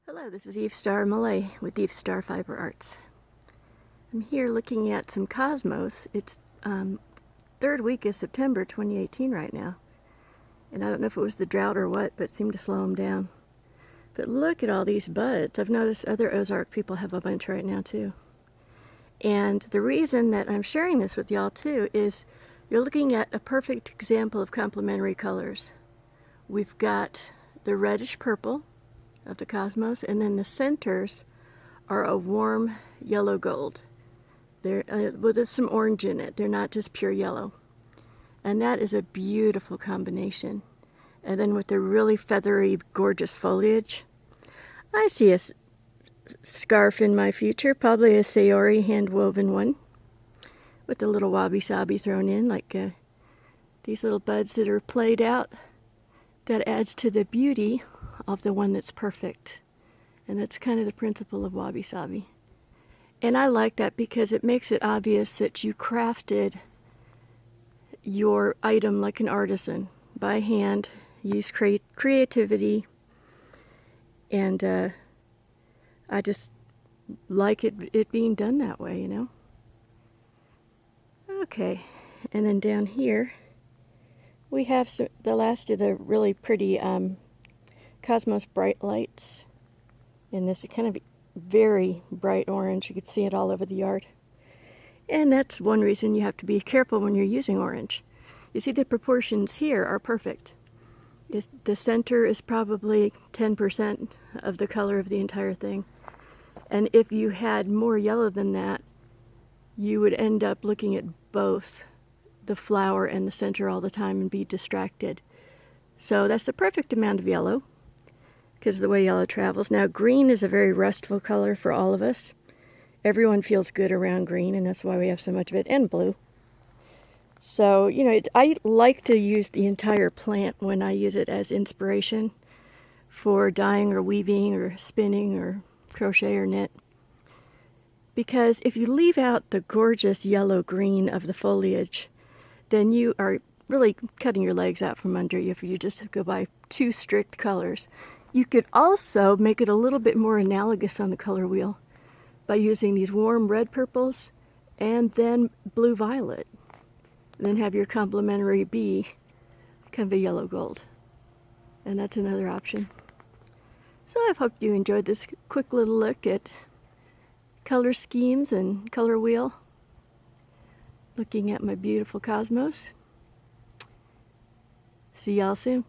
Hello, this is Eve Starr Malay with Eve Starr Fiber Arts. I'm here looking at some cosmos. It's third week of September 2018 right now. And I don't know if it was the drought or what, but it seemed to slow them down. But look at all these buds. I've noticed other Ozark people have a bunch right now too. And the reason that I'm sharing this with y'all too is you're looking at a perfect example of complementary colors. We've got the reddish purple of the cosmos, and then the centers are a warm yellow gold. Well, there's some orange in it. They're not just pure yellow. And that is a beautiful combination. And then with the really feathery, gorgeous foliage, I see a scarf in my future, probably a saori hand-woven one, with a little wabi-sabi thrown in, like these little buds that are played out. That adds to the beauty of the one that's perfect. And that's kind of the principle of wabi-sabi. And I like that because it makes it obvious that you crafted your item like an artisan, by hand, use creativity, and I just like it being done that way, you know? Okay, and then down here we have the last of the really pretty Cosmos bright lights in this kind of very bright orange. You can see it all over the yard. And that's one reason you have to be careful when you're using orange. You see the proportions here are perfect. The center is probably 10% of the color of the entire thing. And if you had more yellow than that, you would end up looking at both the flower and the center all the time and be distracted. So that's the perfect amount of yellow, because of the way yellow travels. Now, green is a very restful color for all of us. Everyone feels good around green, and that's why we have so much of it, and blue. So, you know, I like to use the entire plant when I use it as inspiration for dyeing or weaving or spinning or crochet or knit. Because if you leave out the gorgeous yellow-green of the foliage, then you are really cutting your legs out from under you if you just go by two strict colors. You could also make it a little bit more analogous on the color wheel by using these warm red purples and then blue violet. And then have your complementary be kind of a yellow gold. And that's another option. So I hope you enjoyed this quick little look at color schemes and color wheel. Looking at my beautiful cosmos. See y'all soon.